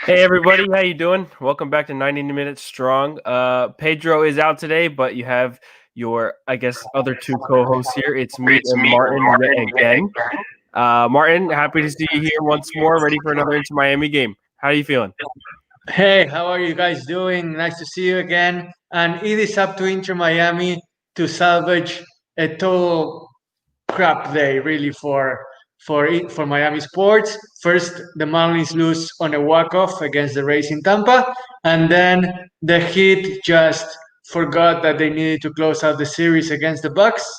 Hey everybody, how you doing? Welcome back to 90 Minutes Strong. Pedro is out today, but you have your, I guess, other two co-hosts here. It's me and Martin yet again. Martin, happy to see you here once more, ready for another Inter Miami game. How are you feeling? Hey, how are you guys doing? Nice to see you again. And it is up to Inter Miami to salvage a total crap day, really, for Miami sports. First, the Marlins lose on a walk-off against the Rays in Tampa, and then the Heat just forgot that they needed to close out the series against the Bucks,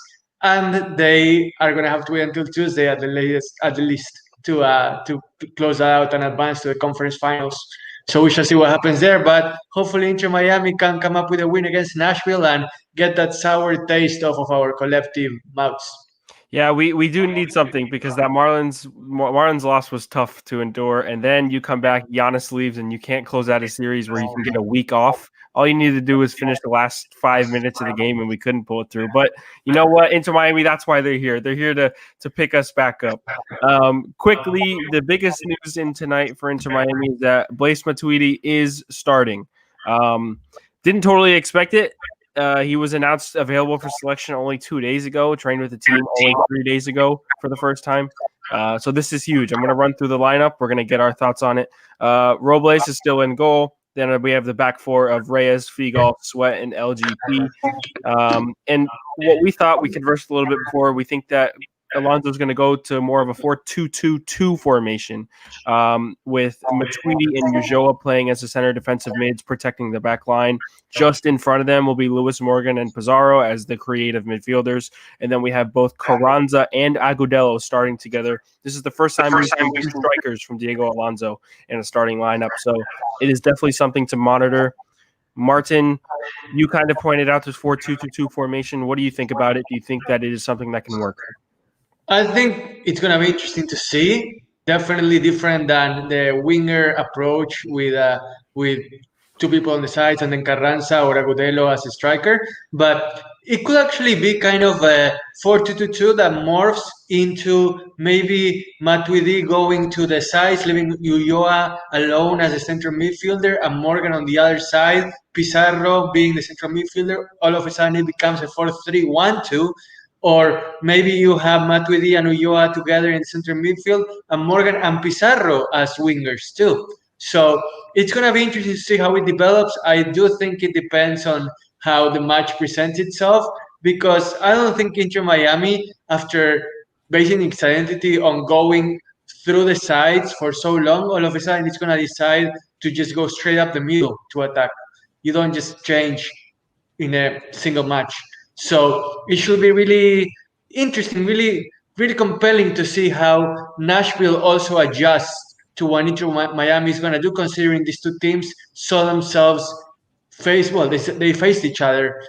and they are going to have to wait until Tuesday at the least, to close that out and advance to the conference finals. So we shall see what happens there. But hopefully, Inter Miami can come up with a win against Nashville and get that sour taste off of our collective mouths. Yeah, we do need something because that Marlins loss was tough to endure, and then you come back, Giannis leaves, and you can't close out a series where you can get a week off. All you need to do is finish the last 5 minutes of the game, and we couldn't pull it through. But you know what? Inter Miami, that's why they're here. They're here to pick us back up. Quickly, the biggest news in tonight for Inter Miami is that Blaise Matuidi is starting. Didn't totally expect it. He was announced available for selection only 2 days ago, trained with the team only 3 days ago for the first time. So this is huge. I'm going to run through the lineup. We're going to get our thoughts on it. Robles is still in goal. Then we have the back four of Reyes, Figal, Sweat, and LGP. And what we thought, we conversed a little bit before, we think that Alonso is going to go to more of a 4-2-2-2 formation with Matuidi and Ulloa playing as the center defensive mids, protecting the back line. Just in front of them will be Lewis Morgan and Pizarro as the creative midfielders. And then we have both Carranza and Agudelo starting together. This is the first time we've seen two strikers from Diego Alonso in a starting lineup. So it is definitely something to monitor. Martin, you kind of pointed out this 4-2-2-2 formation. What do you think about it? Do you think that it is something that can work? I think it's going to be interesting to see. Definitely different than the winger approach with two people on the sides and then Carranza or Agudelo as a striker. But it could actually be kind of a 4-2-2-2 that morphs into maybe Matuidi going to the sides, leaving Ulloa alone as a central midfielder and Morgan on the other side, Pizarro being the central midfielder. All of a sudden it becomes a 4-3-1-2. Or maybe you have Matuidi and Ulloa together in center midfield and Morgan and Pizarro as wingers too. So it's going to be interesting to see how it develops. I do think it depends on how the match presents itself because I don't think Inter Miami, after basing its identity on going through the sides for so long, all of a sudden it's going to decide to just go straight up the middle to attack. You don't just change in a single match. So it should be really interesting, really compelling to see how Nashville also adjusts to what Inter Miami is going to do, considering these two teams saw themselves they faced each other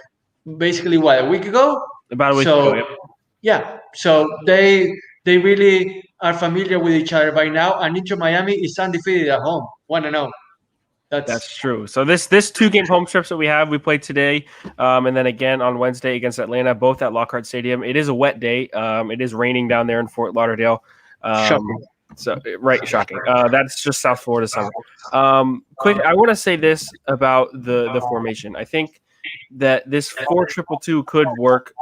basically what, a week ago. About a week So ago, yep. yeah, so they really are familiar with each other by now, and Inter Miami is undefeated at home. 1-0. That's true. So this 2-game home strips that we played today, and then again on Wednesday against Atlanta, both at Lockhart Stadium. It is a wet day. It is raining down there in Fort Lauderdale. Shocking. So right, shocking. That's just South Florida summer. Quick, I want to say this about the formation. I think that this 4-2-2 could work.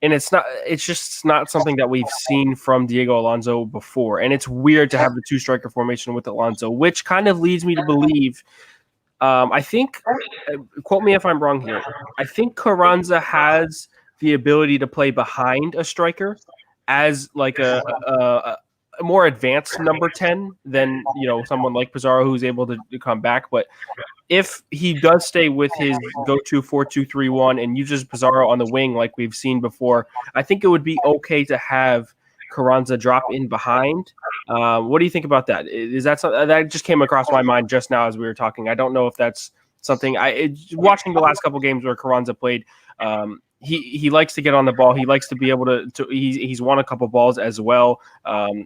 And it's just not something that we've seen from Diego Alonso before. And it's weird to have the two striker formation with Alonso, which kind of leads me to believe, I think, quote me if I'm wrong here, I think Carranza has the ability to play behind a striker as like a more advanced number 10 than, someone like Pizarro who's able to come back. But if he does stay with his go-to 4-2-3-1 and uses Pizarro on the wing like we've seen before, I think it would be okay to have Carranza drop in behind. What do you think about that? Is that something that just came across my mind just now as we were talking? I don't know if that's something watching the last couple games where Carranza played. He likes to get on the ball. He likes to be able to he's won a couple balls as well.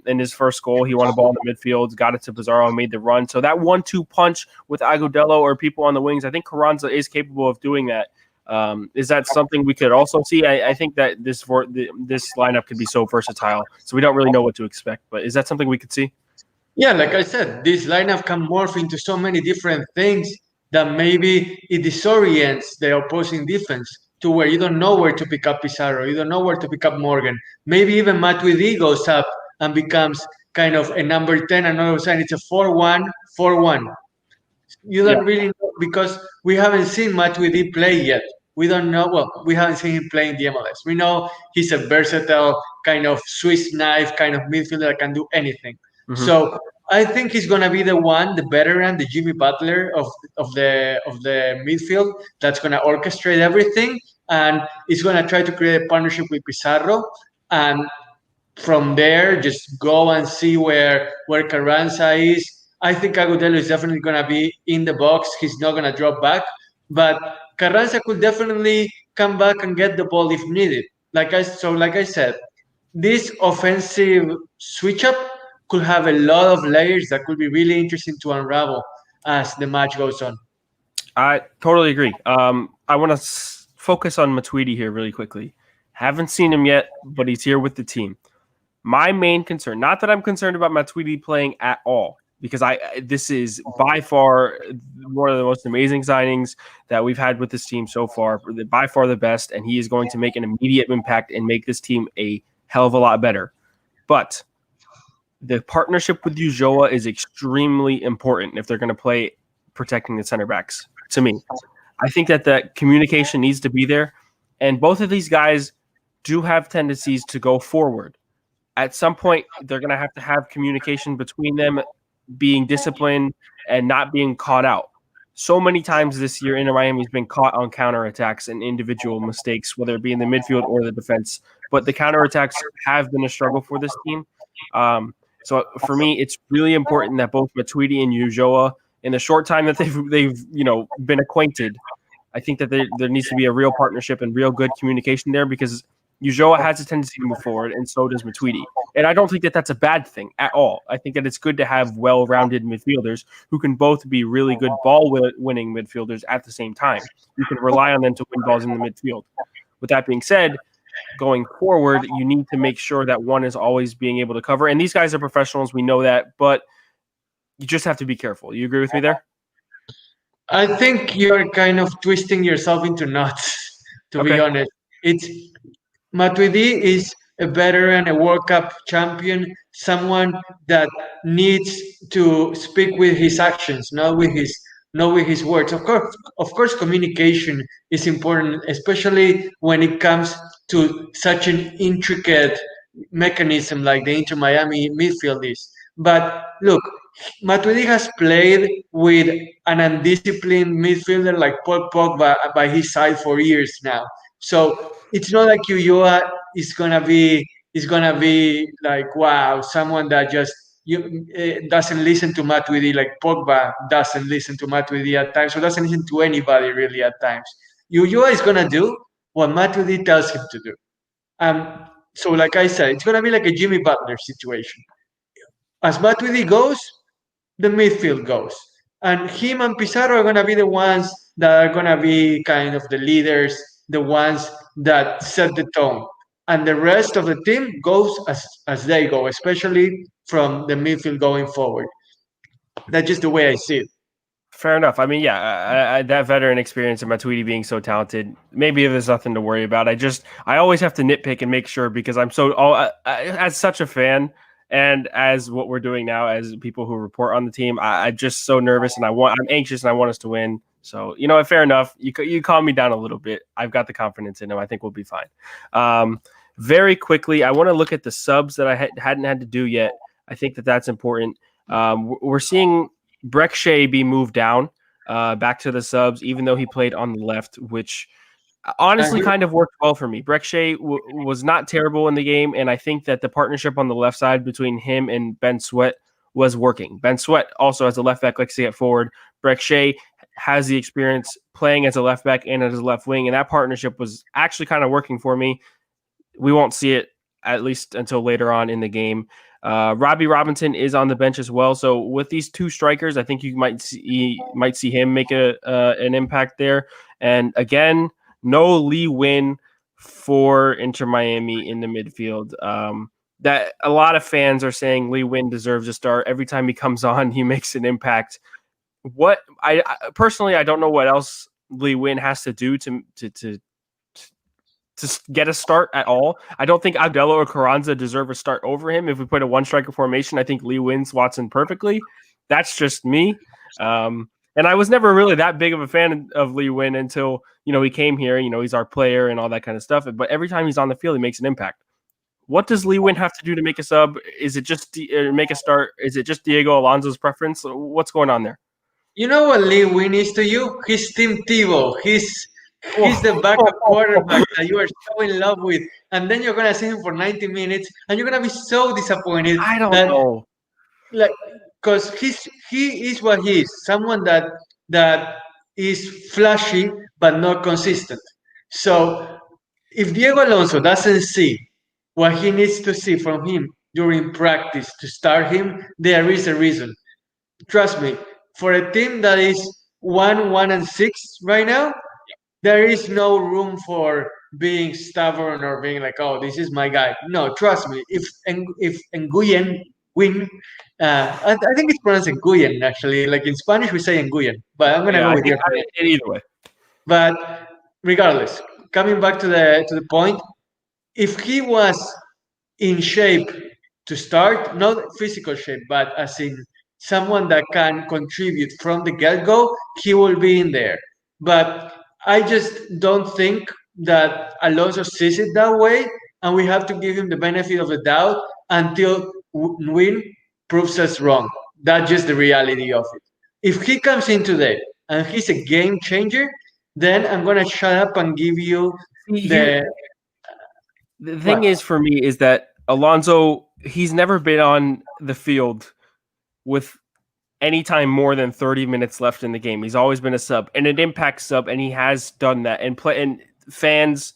In his first goal, he won a ball in the midfield, got it to Pizarro, and made the run. So that 1-2 punch with Agudelo or people on the wings, I think Carranza is capable of doing that. Is that something we could also see? I think that this lineup could be so versatile, so we don't really know what to expect. But is that something we could see? Yeah, like I said, this lineup can morph into so many different things that maybe it disorients the opposing defense to where you don't know where to pick up Pizarro, you don't know where to pick up Morgan. Maybe even Matuidi goes up and becomes kind of a number 10, and all of a sudden it's a 4-1, 4-1. You Yeah. don't really know because we haven't seen Matuidi play yet. We don't know. Well, we haven't seen him play in the MLS. We know he's a versatile kind of Swiss knife kind of midfielder that can do anything. Mhm. So I think he's gonna be the one, the veteran, the Jimmy Butler of the midfield that's gonna orchestrate everything, and he's gonna try to create a partnership with Pizarro, and from there, just go and see where Carranza is. I think Agudelo is definitely going to be in the box. He's not going to drop back, but Carranza could definitely come back and get the ball if needed. Like I said, this offensive switch up could have a lot of layers that could be really interesting to unravel as the match goes on. I totally agree. I want to focus on Matuidi here really quickly. Haven't seen him yet, but he's here with the team. My main concern, not that I'm concerned about Matuidi playing at all, because this is by far one of the most amazing signings that we've had with this team so far, by far the best, and he is going to make an immediate impact and make this team a hell of a lot better. But the partnership with Ulloa is extremely important if they're going to play protecting the center backs, to me. I think that the communication needs to be there, and both of these guys do have tendencies to go forward. At some point, they're going to have communication between them, being disciplined and not being caught out. So many times this year, Inter Miami's been caught on counterattacks and individual mistakes, whether it be in the midfield or the defense. But the counterattacks have been a struggle for this team. So for me, it's really important that both Matuidi and Ulloa, in the short time that they've been acquainted, I think that there needs to be a real partnership and real good communication there, because Ulloa has a tendency to move forward, and so does Matuidi. And I don't think that that's a bad thing at all. I think that it's good to have well-rounded midfielders who can both be really good ball-winning midfielders at the same time. You can rely on them to win balls in the midfield. With that being said, going forward, you need to make sure that one is always being able to cover. And these guys are professionals. We know that. But you just have to be careful. You agree with me there? I think you're kind of twisting yourself into knots, to be Okay. honest. It's Matuidi is a veteran, a World Cup champion, someone that needs to speak with his actions, not with his words. Of course, communication is important, especially when it comes to such an intricate mechanism like the Inter Miami midfield is. But look, Matuidi has played with an undisciplined midfielder like Paul Pogba by his side for years now. So it's not like Ulloa is gonna be like, wow, someone that just doesn't listen to Matuidi, like Pogba doesn't listen to Matuidi at times, or doesn't listen to anybody really at times. Ulloa is gonna do what Matuidi tells him to do. So like I said, it's gonna be like a Jimmy Butler situation. As Matuidi goes, the midfield goes. And him and Pizarro are going to be the ones that are going to be kind of the leaders, the ones that set the tone. And the rest of the team goes as they go, especially from the midfield going forward. That's just the way I see it. Fair enough. I mean, yeah, that veteran experience and Matuidi being so talented, maybe there's nothing to worry about. I always have to nitpick and make sure, because I'm as such a fan, and as what we're doing now as people who report on the team, I'm just so nervous, and I'm anxious, and I want us to win. So, fair enough. You calm me down a little bit. I've got the confidence in him. I think we'll be fine. Very quickly, I want to look at the subs that I hadn't had to do yet. I think that that's important. We're seeing Breck Shea be moved down back to the subs, even though he played on the left, which honestly kind of worked well for me. Breck Shea was not terrible in the game, and I think that the partnership on the left side between him and Ben Sweat was working. Ben Sweat also as a left back likes to get forward. Breck Shea has the experience playing as a left back and as a left wing, and that partnership was actually kind of working for me. We won't see it at least until later on in the game. Robbie Robinson is on the bench as well. So with these two strikers, I think you might see him make an impact there. And again, no Lee Win for Inter Miami in the midfield. that a lot of fans are saying Lee Win deserves a start. Every time he comes on, he makes an impact. What I personally, I don't know what else Lee Win has to do to get a start at all. I don't think Agudelo or Carranza deserve a start over him. If we put a one striker formation, I think Lee wins Watson perfectly. That's just me. And I was never really that big of a fan of Lee Win until, he came here. He's our player and all that kind of stuff. But every time he's on the field, he makes an impact. What does Lee Win have to do to make a sub? Is it just make a start? Is it just Diego Alonso's preference? What's going on there? You know what Lee Win is to you? He's Tim Tebow. He's the backup quarterback that you are so in love with, and then you're gonna see him for 90 minutes, and you're gonna be so disappointed. I don't know. Like, because he is what he is, someone that is flashy but not consistent. So if Diego Alonso doesn't see what he needs to see from him during practice to start him, there is a reason. Trust me, for a team that is 1-6 right now, there is no room for being stubborn or being like, oh, this is my guy. No, trust me. If Nguyen win, I think it's pronounced Nguyen actually. Like in Spanish, we say Nguyen, but I'm gonna go with either way. But regardless, coming back to the point, if he was in shape to start, not physical shape, but as in someone that can contribute from the get-go, he will be in there. But I just don't think that Alonso sees it that way, and we have to give him the benefit of the doubt until Win proves us wrong. That's just the reality of it. If he comes in today and he's a game changer, then I'm gonna shut up and give you the thing is for me is that Alonso, he's never been on the field with any time more than 30 minutes left in the game. He's always been a sub and an impact sub, and he has done that. And fans,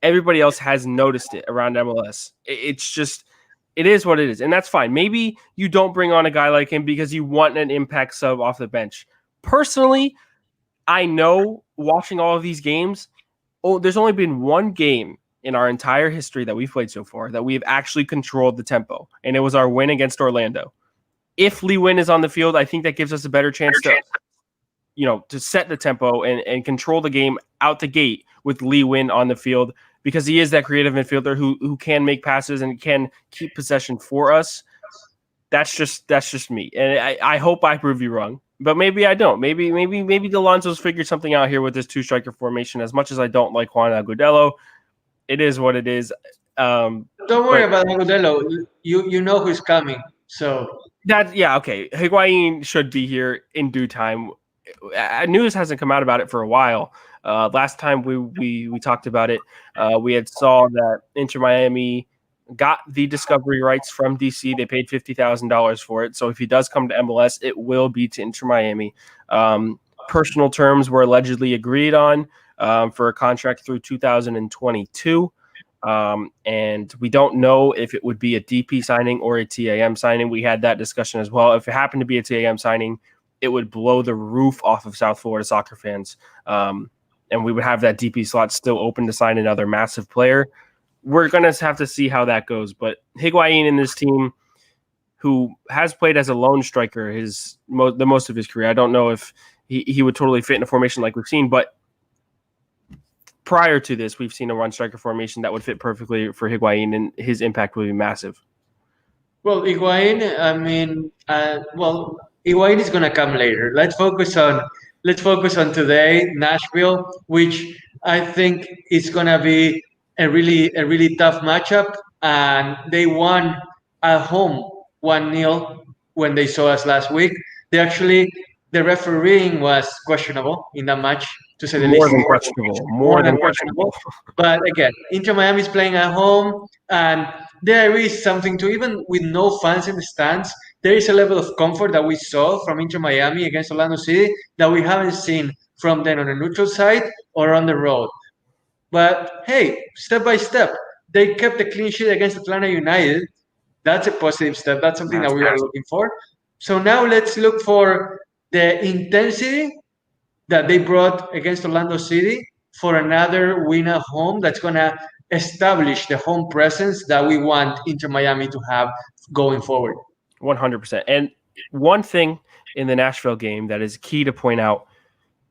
everybody else has noticed it around MLS. It's just, it is what it is, and that's fine. Maybe you don't bring on a guy like him because you want an impact sub off the bench. Personally, I know watching all of these games, there's only been one game in our entire history that we've played so far that we've actually controlled the tempo, and it was our win against Orlando. If Lee Win is on the field, I think that gives us a better chance to set the tempo and control the game out the gate with Lee Win on the field, because he is that creative midfielder who can make passes and can keep possession for us. That's just me, and I hope I prove you wrong, but maybe I don't. Maybe Alonso's figured something out here with this 2-striker formation. As much as I don't like Juan Agudelo, it is what it is. Don't worry about Agudelo. You know who's coming. So okay. Higuain should be here in due time. News hasn't come out about it for a while. Last time we talked about it, we had saw that Inter Miami got the discovery rights from DC. They paid $50,000 for it. So if he does come to MLS, it will be to Inter Miami. Personal terms were allegedly agreed on for a contract through 2022. And we don't know if it would be a DP signing or a TAM signing. We had that discussion as well. If it happened to be a TAM signing, it would blow the roof off of South Florida soccer fans. And we would have that DP slot still open to sign another massive player. We're going to have to see how that goes. But Higuain in this team, who has played as a lone striker the most of his career, I don't know if he would totally fit in a formation like we've seen, but prior to this, we've seen a one striker formation that would fit perfectly for Higuain, and his impact would be massive. Well, Higuain, Higuain is gonna come later. Let's focus on today, Nashville, which I think is gonna be a really tough matchup. And they won at home 1-0 when they saw us last week. The refereeing was questionable in that match, to say the least. More than questionable. But again, Inter Miami is playing at home, and there is something to, even with no fans in the stands, there is a level of comfort that we saw from Inter Miami against Orlando City that we haven't seen from them on the neutral side or on the road. But hey, step by step, they kept a clean sheet against Atlanta United. That's a positive step. That's something that we are looking for. So now let's look for the intensity that they brought against Orlando City for another win at home that's going to establish the home presence that we want Inter Miami to have going forward. 100%. And one thing in the Nashville game that is key to point out,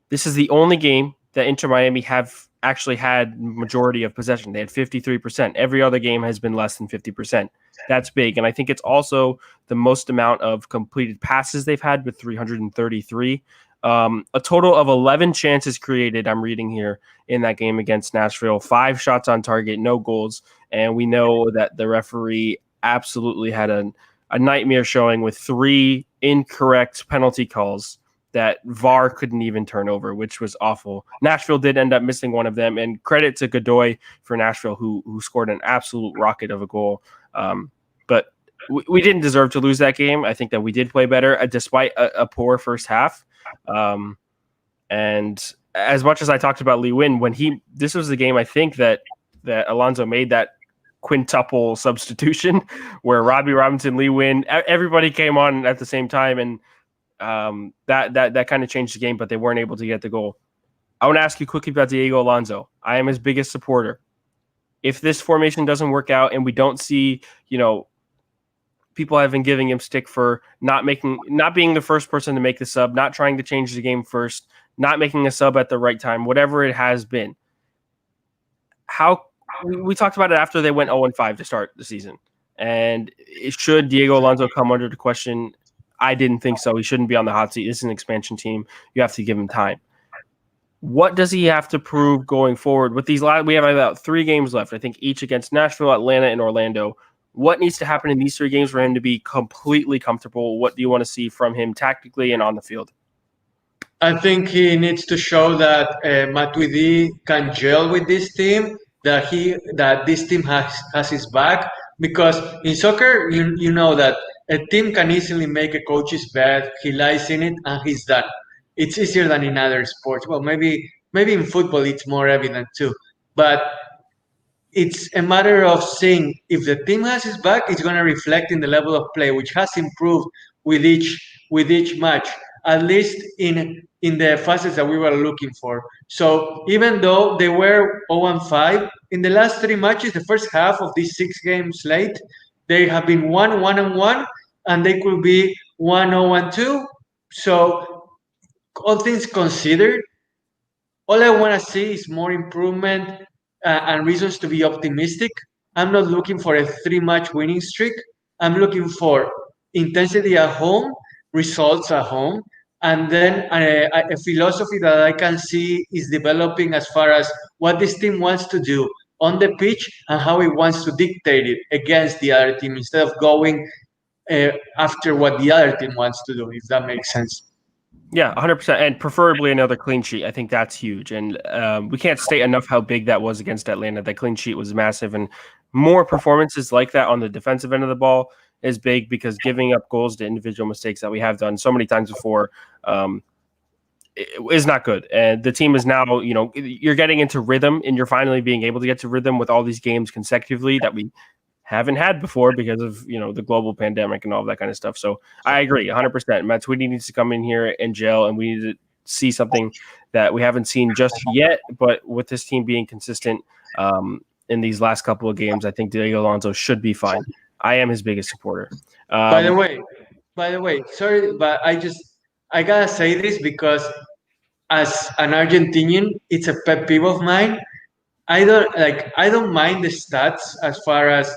this is the only game that Inter Miami have actually had majority of possession. They had 53%. Every other game has been less than 50%. That's big. And I think it's also the most amount of completed passes they've had with 333. A total of 11 chances created, I'm reading here, in that game against Nashville. 5 shots on target, no goals. And we know that the referee absolutely had a nightmare showing with 3 incorrect penalty calls that VAR couldn't even turn over, which was awful. Nashville did end up missing one of them, and credit to Godoy for Nashville, who scored an absolute rocket of a goal. But we didn't deserve to lose that game. I think that we did play better, despite a poor first half. And as much as I talked about Lee Nguyen, this was the game I think that Alonso made that quintuple substitution where Robbie Robinson, Lee Nguyen, everybody came on at the same time, and that kind of changed the game, but they weren't able to get the goal. I want to ask you quickly about Diego Alonso. I am his biggest supporter. If this formation doesn't work out and we don't see, people have been giving him stick for not being the first person to make the sub, not trying to change the game first, not making a sub at the right time, whatever it has been. We talked about it after they went 0-5 to start the season. And should Diego Alonso come under the question? I didn't think so. He shouldn't be on the hot seat. This is an expansion team. You have to give him time. What does he have to prove going forward? With these we have about 3 games left, I think, each against Nashville, Atlanta, and Orlando. What needs to happen in these 3 games for him to be completely comfortable? What do you want to see from him tactically and on the field? I think he needs to show that Matuidi can gel with this team, that this team has his back. Because in soccer, you know that a team can easily make a coach's bed, he lies in it, and he's done. It's easier than in other sports. Well, maybe in football it's more evident too. But it's a matter of seeing if the team has his back, it's going to reflect in the level of play, which has improved with each match, at least in the phases that we were looking for. So even though they were 0-5 in the last 3 matches, the first half of this 6-game slate, they have been 1-1, and they could be 1-0-2. So all things considered, all I want to see is more improvement and reasons to be optimistic. I'm not looking for a 3-match winning streak. I'm looking for intensity at home, results at home, and then a philosophy that I can see is developing as far as what this team wants to do on the pitch and how it wants to dictate it against the other team instead of going after what the other team wants to do, if that makes sense. Yeah, 100%, and preferably another clean sheet. I think that's huge, and we can't state enough how big that was against Atlanta. That clean sheet was massive, and more performances like that on the defensive end of the ball is big, because giving up goals to individual mistakes that we have done so many times before is not good. And the team is now, you're getting into rhythm, and you're finally being able to get to rhythm with all these games consecutively that we haven't had before because of the global pandemic and all that kind of stuff. So I agree 100%. Matuidi needs to come in here and gel, and we need to see something that we haven't seen just yet. But with this team being consistent in these last couple of games, I think Diego Alonso should be fine. I am his biggest supporter. By the way, sorry, but I gotta say this because as an Argentinian, it's a pet peeve of mine. I don't mind the stats as far as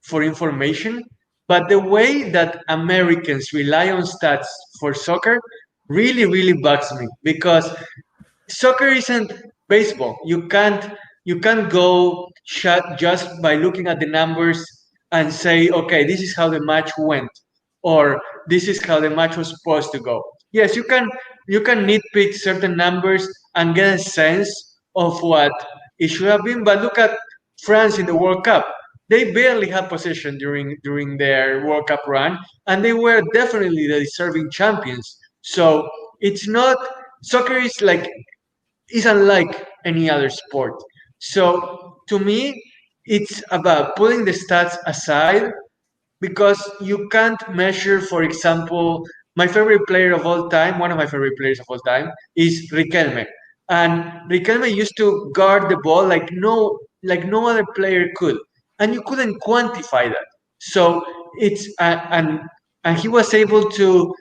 for information, but the way that Americans rely on stats for soccer really, really bugs me, because soccer isn't baseball. You can't go shut just by looking at the numbers and say, okay, this is how the match went, or this is how the match was supposed to go. Yes, you can nitpick certain numbers and get a sense of what it should have been. But look at France in the World Cup. They barely had possession during their World Cup run, and they were definitely the deserving champions. So it's not soccer is unlike any other sport. So to me, it's about putting the stats aside, because you can't measure, for example, my favorite player of all time, one of my favorite players of all time, is Riquelme. And Riquelme used to guard the ball like no like no other player could, and you couldn't quantify that. So it's and he was able to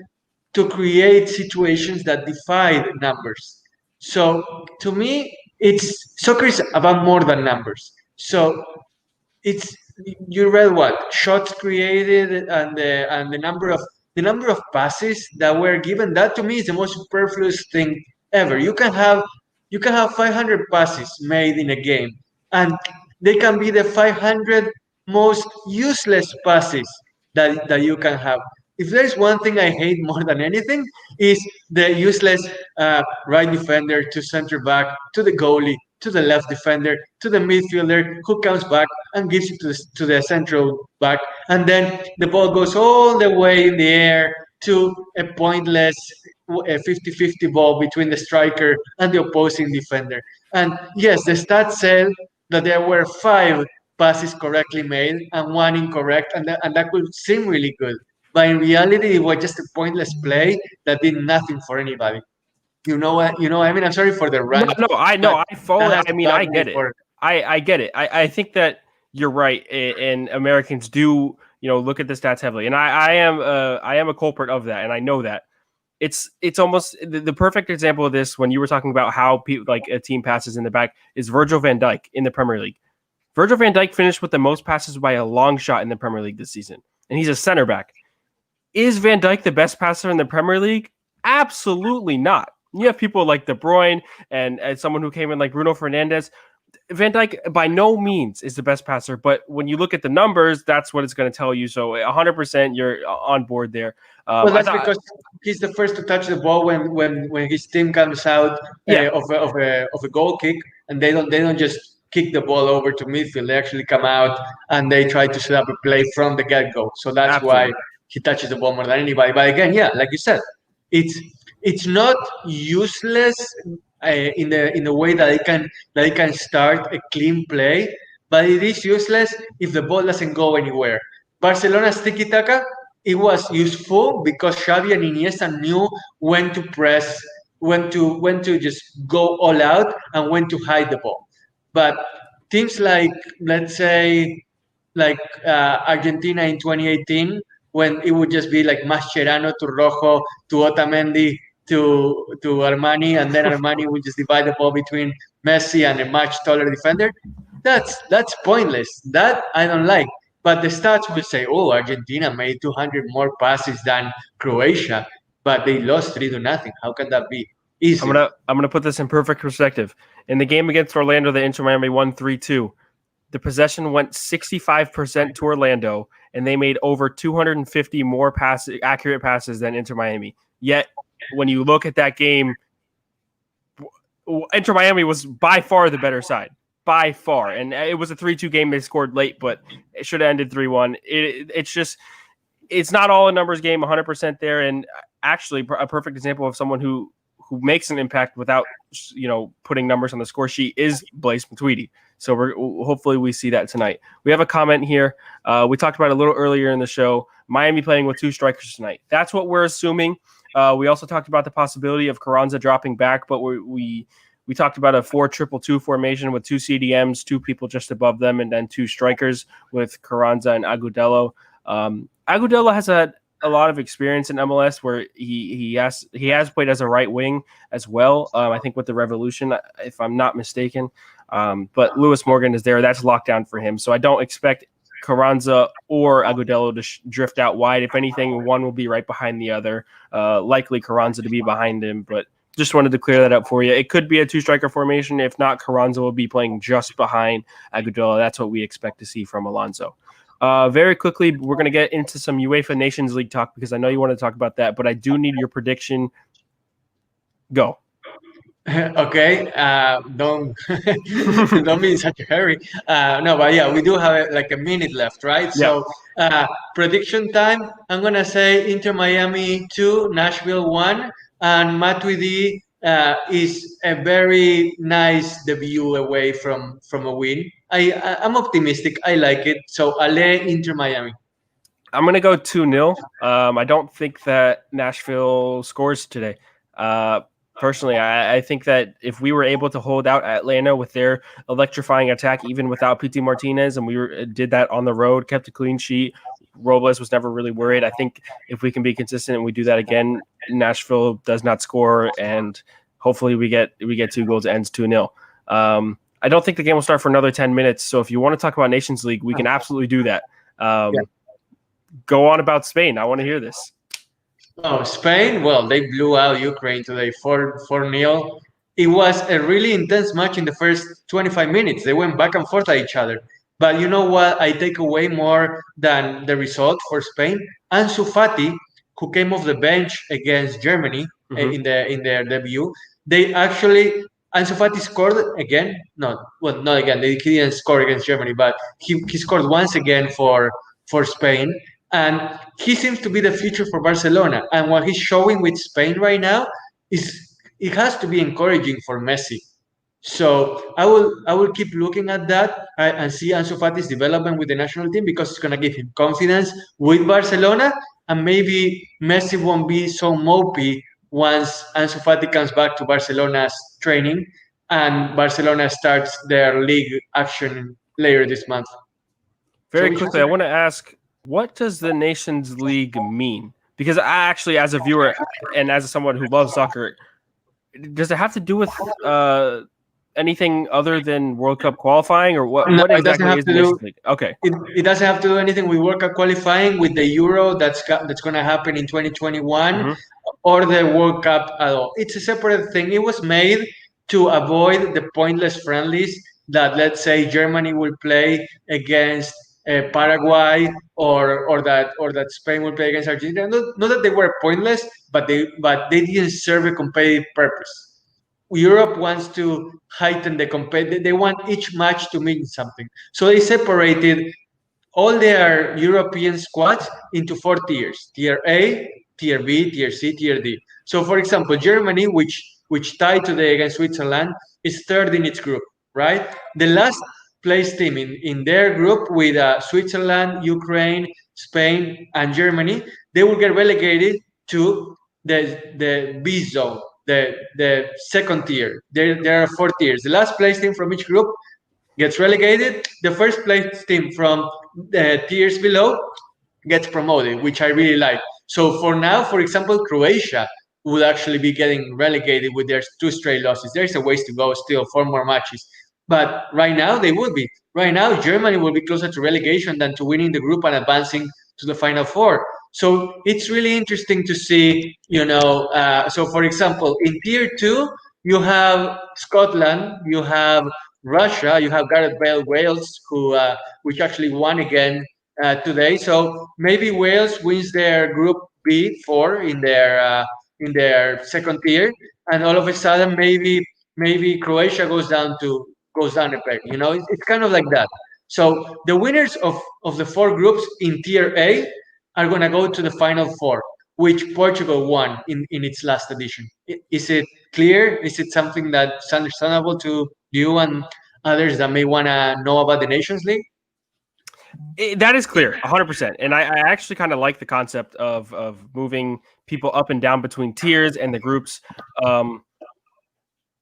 create situations that defied numbers. So to me, it's soccer is about more than numbers. So it's you read what shots created and the number of passes that were given. That to me is the most superfluous thing ever. You can have 500 passes made in a game, and they can be the 500 most useless passes that you can have. If there's one thing I hate more than anything, is the useless right defender to center back to the goalie to the left defender to the midfielder who comes back and gives it to the central back, and then the ball goes all the way in the air to a pointless 50-50 ball between the striker and the opposing defender. And yes, the stats said that there were 5 passes correctly made and 1 incorrect, and that could seem really good. But in reality, it was just a pointless play that did nothing for anybody. You know what? I mean, I'm sorry for the No, rant, no, I but know. I follow. that has I mean, I bugged me get it. for. I get it. I think that you're right, and Americans do look at the stats heavily, and I am a culprit of that, and I know that. It's almost the perfect example of this when you were talking about how people like a team passes in the back is Virgil van Dijk in the Premier League. Virgil van Dijk finished with the most passes by a long shot in the Premier League this season, and he's a center back. Is Van Dijk the best passer in the Premier League? Absolutely not. You have people like De Bruyne and someone who came in like Bruno Fernandes. Van Dijk by no means is the best passer, but when you look at the numbers, that's what it's going to tell you. So 100% you're on board there. Well, that's because he's the first to touch the ball when his team comes out Yeah, of a goal kick, and they don't just kick the ball over to midfield. They actually come out and they try to set up a play from the get go. So that's why absolutely. he touches the ball more than anybody. But again, yeah, like you said, it's it's not useless in the way that it can start a clean play, but it is useless if the ball doesn't go anywhere. Barcelona's tiki taka, it was useful because Xavi and Iniesta knew when to press, when to just go all out, and when to hide the ball. But teams like, let's say, like Argentina in 2018, when it would just be like Mascherano to Rojo to Otamendi to Armani, and then Armani would just divide the ball between Messi and a much taller defender. That's pointless. That I don't like. But the stats will say, oh, Argentina made 200 more passes than Croatia, but they lost 3-0. How can that be? Easy. I'm gonna put this in perfect perspective. In the game against Orlando, the Inter Miami won 3-2. The possession went 65% to Orlando, and they made over 250 more accurate passes than Inter Miami. Yet, when you look at that game, Inter Miami was by far the better side. By far. And it was a 3-2 game. They scored late, but it should have ended 3-1. It's not all a numbers game, 100% there. And actually, a perfect example of someone who makes an impact without putting numbers on the score sheet is Blaise Matuidi. So hopefully we see that tonight. We have a comment here. We talked about it a little earlier in the show. Miami playing with 2 strikers tonight. That's what we're assuming. We also talked about the possibility of Carranza dropping back, but we talked about a 4-2-2 formation with 2 CDMs, 2 people just above them, and then 2 strikers with Carranza and Agudelo. Agudelo has had a lot of experience in MLS where he has played as a right wing as well. I think with the Revolution, if I'm not mistaken. But Lewis Morgan is there. That's locked down for him. So I don't expect Carranza or Agudelo to drift out wide. If anything, one will be right behind the other. Likely Carranza to be behind him, but just wanted to clear that up for you. It could be a 2-striker formation. If not, Carranza will be playing just behind Agudelo. That's what we expect to see from Alonso. Very quickly, we're going to get into some UEFA Nations League talk because I know you want to talk about that, but I do need your prediction. Go. Okay, don't don't be in such a hurry. No, but yeah, we do have like a minute left, right? Yeah. So prediction time. I'm gonna say Inter Miami 2, Nashville 1, and Matuidi is a very nice debut away from a win. I'm optimistic. I like it. So Ale Inter Miami. I'm going to go 2-0. I don't think that Nashville scores today. personally. I think that if we were able to hold out Atlanta with their electrifying attack, even without PT Martinez, and did that on the road, kept a clean sheet, Robles was never really worried. I think if we can be consistent and we do that again, Nashville does not score, and hopefully we get 2 goals, ends 2-0. I don't think the game will start for another 10 minutes. So if you want to talk about Nations League, we can absolutely do that. Go on about Spain. I want to hear this. Oh, Spain, well, they blew out Ukraine today 4-0. It was a really intense match in the first 25 minutes. They went back and forth at each other. But you know what I take away more than the result for Spain? Ansu Fati, who came off the bench against Germany in their debut, they actually Ansu Fati scored again. Not again. He didn't score against Germany, but he scored once again for Spain. And he seems to be the future for Barcelona. And what he's showing with Spain right now it has to be encouraging for Messi. So I will keep looking at that and see Ansu Fati's development with the national team, because it's going to give him confidence with Barcelona, and maybe Messi won't be so mopey once Ansu Fati comes back to Barcelona's training and Barcelona starts their league action later this month. Very quickly, I want to ask, what does the Nations League mean? Because I actually, as a viewer and as someone who loves soccer, does it have to do with anything other than World Cup qualifying, or what? No, what exactly is the Nations League? Okay, it doesn't have to do anything with World Cup qualifying, with the Euro that's going to happen in 2021, or the World Cup at all. It's a separate thing. It was made to avoid the pointless friendlies that, let's say, Germany will play against Paraguay, or that Spain will play against Argentina. Not that they were pointless, but they didn't serve a competitive purpose. Europe wants to heighten the competitive. They want each match to mean something. So they separated all their European squads into 4 tiers: Tier A, Tier B, Tier C, Tier D. So, for example, Germany, which tied today against Switzerland, is third in its group, right? The last place team in their group, with Switzerland, Ukraine, Spain, and Germany, they will get relegated to the B zone, the second tier. There are 4 tiers. The last place team from each group gets relegated. The first place team from the tiers below gets promoted, which I really like. So for now, for example, Croatia would actually be getting relegated with their 2 straight losses. There's a ways to go still, 4 more matches. But right now, they would be. Right now, Germany will be closer to relegation than to winning the group and advancing to the Final Four. So it's really interesting to see, so for example, in Tier 2, you have Scotland, you have Russia, you have Gareth Bale, Wales, which actually won again today. So maybe Wales wins their Group B4 in their second tier, and all of a sudden maybe Croatia goes down a peg. It's kind of like that. So the winners of the 4 groups in Tier A are going to go to the Final Four, which Portugal won in its last edition. Is it clear? Is it something that's understandable to you and others that may want to know about the Nations League? That is clear, 100%. And I actually kind of like the concept of moving people up and down between tiers and the groups.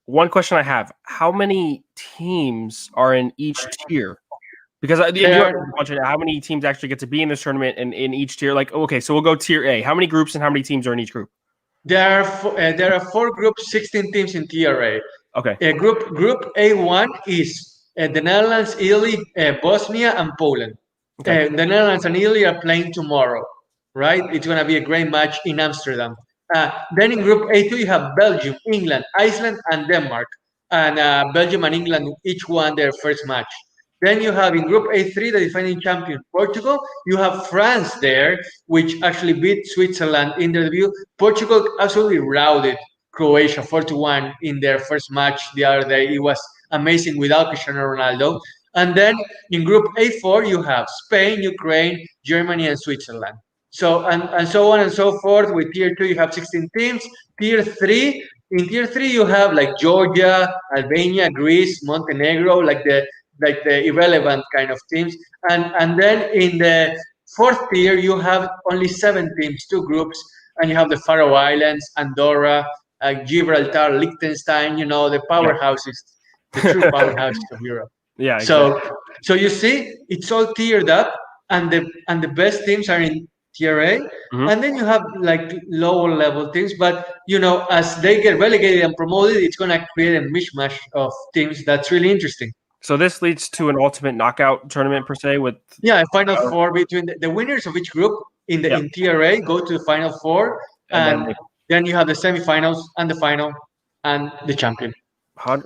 One question I have: how many teams are in each tier? Because how many teams actually get to be in this tournament and in each tier? Like, okay, so we'll go Tier A. How many groups and how many teams are in each group? There are 4 groups, 16 teams in Tier A. Okay. Group A1 is the Netherlands, Italy, Bosnia, and Poland. Okay. The Netherlands and Italy are playing tomorrow, right? It's going to be a great match in Amsterdam. Then in Group A2, you have Belgium, England, Iceland, and Denmark. And Belgium and England each won their first match. Then you have in Group A3, the defending champion, Portugal. You have France there, which actually beat Switzerland in their debut. Portugal absolutely routed Croatia 4-1 in their first match the other day. It was amazing without Cristiano Ronaldo. And then in Group A4, you have Spain, Ukraine, Germany, and Switzerland. So and so on and so forth. With Tier 2, you have 16 teams. In Tier 3, you have like Georgia, Albania, Greece, Montenegro, like the irrelevant kind of teams. And then in the 4th tier, you have only 7 teams, 2 groups, and you have the Faroe Islands, Andorra, Gibraltar, Liechtenstein, the powerhouses, the true powerhouses of Europe. Yeah, So, exactly. so you see, it's all tiered up, and the best teams are in Tier A, Mhm. and then you have like lower level teams. But as they get relegated and promoted, it's gonna create a mishmash of teams that's really interesting. So this leads to an ultimate knockout tournament per se with Yeah, a final four between the winners of each group in Tier A go to the final four, and and then you have the semifinals and the final and the champion.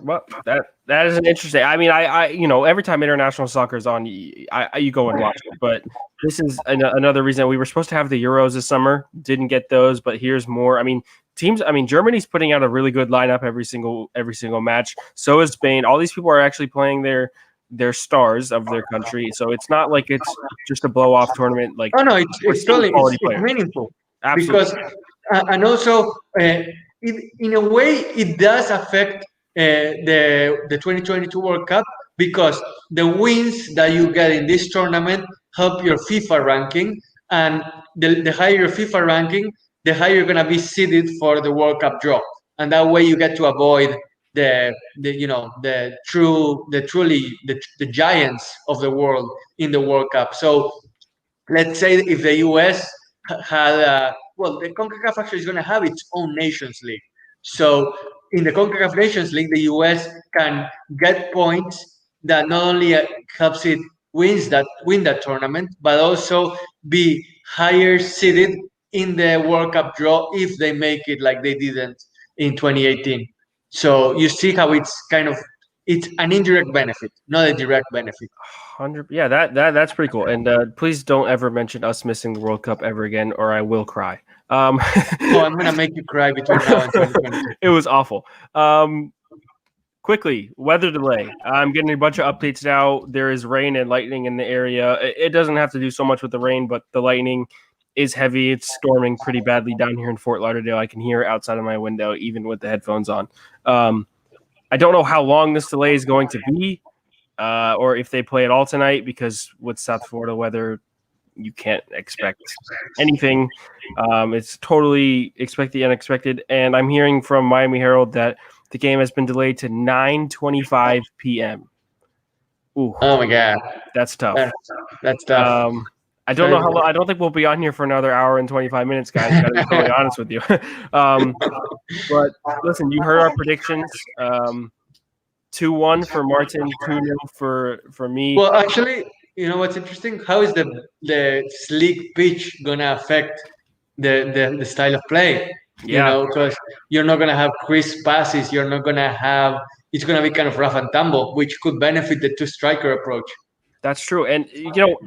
well, that is an interesting. I mean, I every time international soccer is on, you go and watch it. But this is another reason we were supposed to have the Euros this summer, didn't get those. But here's more. I mean, teams. I mean, Germany's putting out a really good lineup every single match. So is Spain. All these people are actually playing their stars of their country. So it's not like it's just a blow off tournament. Like, Oh no, we're it's seeing totally quality it's players. meaningful. Absolutely. Because and also in a way it does affect the 2022 World Cup, because the wins that you get in this tournament help your FIFA ranking, and the higher your FIFA ranking, the higher you're gonna be seeded for the World Cup draw, and that way you get to avoid the giants of the world in the World Cup. So let's say if the US had the CONCACAF actually is going to have its own Nations League. So in the CONCACAF Nations League, the US can get points that not only helps it win that tournament, but also be higher seeded in the World Cup draw if they make it like they didn't in 2018. So you see how it's an indirect benefit, not a direct benefit. 100. Yeah, that's pretty cool. And please don't ever mention us missing the World Cup ever again, or I will cry. Oh, I'm gonna make you cry between now and 2022. It was awful. Quickly, weather delay. I'm getting a bunch of updates now. There is rain and lightning in the area. It doesn't have to do so much with the rain, but the lightning is heavy. It's storming pretty badly down here in Fort Lauderdale. I can hear it outside of my window, even with the headphones on. I don't know how long this delay is going to be, or if they play it all tonight, because with South Florida weather, you can't expect anything. It's totally expect the unexpected. And I'm hearing from Miami Herald that the game has been delayed to 9:25 p.m. Ooh, Oh my god, that's tough. That's tough. I don't know how long. I don't think we'll be on here for another hour and 25 minutes, guys. Got to be totally honest with you. But listen, you heard our predictions. 2-1 for Martin, 2-0 for me. Well, actually, you know what's interesting? How is the slick pitch gonna affect the style of play? Yeah. Because you're not gonna have crisp passes. You're not gonna have. It's gonna be kind of rough and tumble, which could benefit the two striker approach. That's true. And,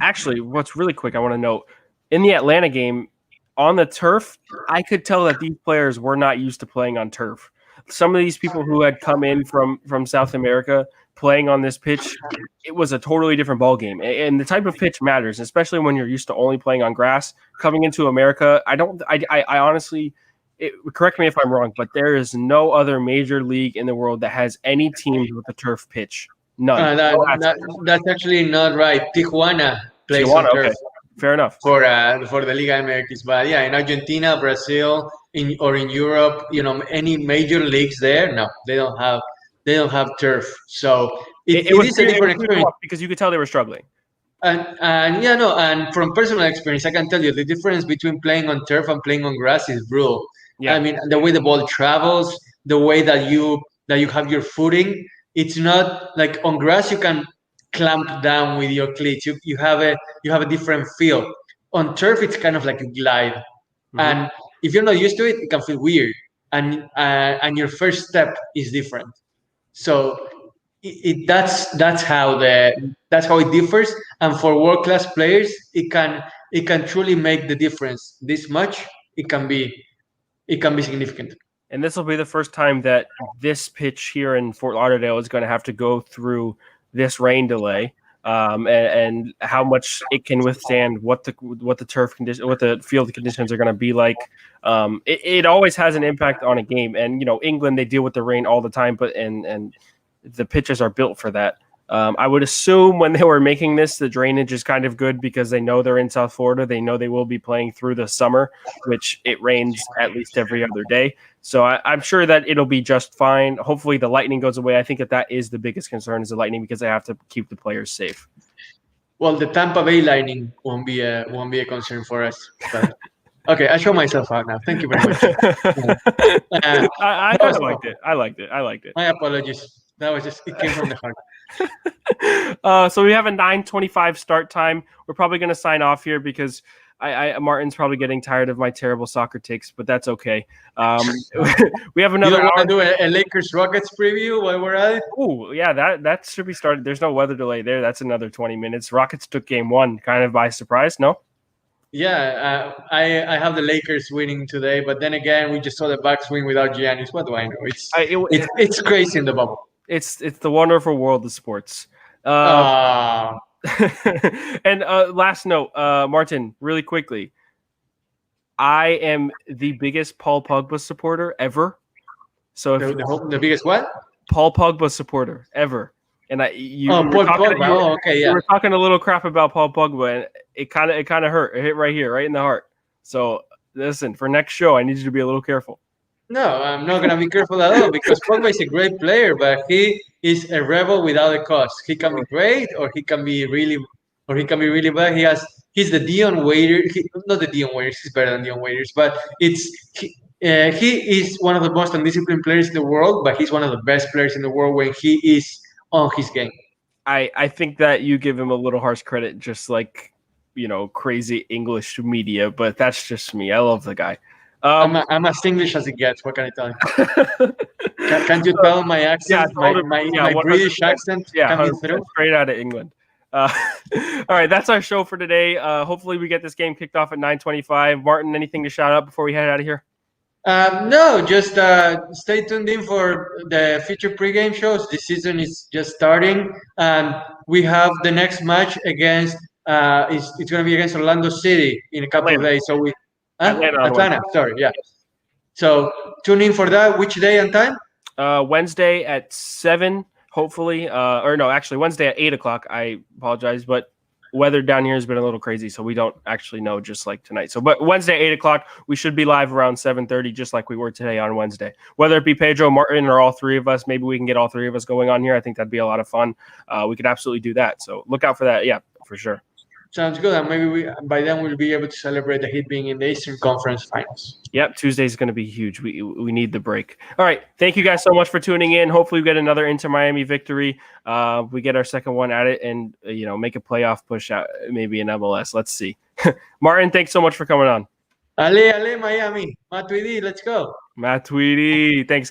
actually, what's really quick, I want to note, in the Atlanta game, on the turf, I could tell that these players were not used to playing on turf. Some of these people who had come in from South America playing on this pitch, it was a totally different ball game. And the type of pitch matters, especially when you're used to only playing on grass. Coming into America, I honestly, correct me if I'm wrong, but there is no other major league in the world that has any teams with a turf pitch. None. That's actually not right. Tijuana plays on turf. Okay. Fair enough. For the Liga MX, but yeah, in Argentina, Brazil, or in Europe, any major leagues there, no, they don't have turf. So it is a different experience, because you could tell they were struggling. And from personal experience, I can tell you the difference between playing on turf and playing on grass is brutal. Yeah. I mean, the way the ball travels, the way that you have your footing, it's not like on grass you can clamp down with your cleats. You have a different feel. On turf, it's kind of like a glide, and if you're not used to it, it can feel weird, and your first step is different. So that's how it differs. And for world class players, it can truly make the difference. This much, it can be significant. And this will be the first time that this pitch here in Fort Lauderdale is going to have to go through this rain delay, and how much it can withstand, what the turf condition, what the field conditions are going to be like. It always has an impact on a game. And England, they deal with the rain all the time, but and the pitches are built for that. I would assume when they were making this, the drainage is kind of good because they know they're in South Florida. They know they will be playing through the summer, which it rains at least every other day. So I'm sure that it'll be just fine. Hopefully the lightning goes away. I think that is the biggest concern is the lightning because they have to keep the players safe. Well, the Tampa Bay Lightning won't be a concern for us. But okay, I show myself out now. Thank you very much. I kind of liked it. I liked it. My apologies. That was just it came from the heart. So we have a 9:25 start time. We're probably going to sign off here because Martin's probably getting tired of my terrible soccer takes, but that's okay. We have another. You don't want to do a Lakers Rockets preview while we're at it? Oh yeah, that should be started. There's no weather delay there. That's another 20 minutes. Rockets took game 1 kind of by surprise. No. Yeah, I have the Lakers winning today, but then again, we just saw the Bucks win without Giannis. What do I know? It's crazy in the bubble. It's the wonderful world of sports. And last note, Martin, really quickly. I am the biggest Paul Pogba supporter ever. So the biggest what? Paul Pogba supporter ever. And you were talking a little crap about Paul Pogba, and it kind of hurt. It hit right here, right in the heart. So listen, for next show, I need you to be a little careful. No, I'm not gonna be careful at all because Pogba is a great player, but he is a rebel without a cause. He can be great, or he can be really bad. He's the Dion Waiters. Not the Dion Waiters. He's better than Dion Waiters, but he is one of the most undisciplined players in the world. But he's one of the best players in the world when he is on his game. I think that you give him a little harsh credit, just like crazy English media, but that's just me. I love the guy. I'm as English as it gets. What can I tell you? Can't you tell my accent? Yeah, my British accent coming through? Straight out of England. All right, that's our show for today. Hopefully we get this game kicked off at 9:25. Martin, anything to shout out before we head out of here? No, just stay tuned in for the future pregame shows. This season is just starting, and we have the next match against. It's going to be against Orlando City in a couple of days. So Atlanta. Sorry, yeah. So tune in for that. Which day and time? Wednesday at 7. Hopefully, actually Wednesday at 8:00. I apologize, but weather down here has been a little crazy, so we don't actually know, just like tonight. So, but Wednesday 8:00, we should be live around 7:30, just like we were today on Wednesday. Whether it be Pedro, Martin, or all three of us, maybe we can get all three of us going on here. I think that'd be a lot of fun. We could absolutely do that. So look out for that. Yeah, for sure. Sounds good. And maybe by then we'll be able to celebrate the Heat being in the Eastern Conference Finals. Yep, Tuesday's going to be huge. We need the break. All right, thank you guys so much for tuning in. Hopefully we get another Inter Miami victory. We get our second one at it and make a playoff push out, maybe in MLS. Let's see. Martin, thanks so much for coming on. Ale, Miami. Matuidi, let's go. Matuidi. Thanks, guys.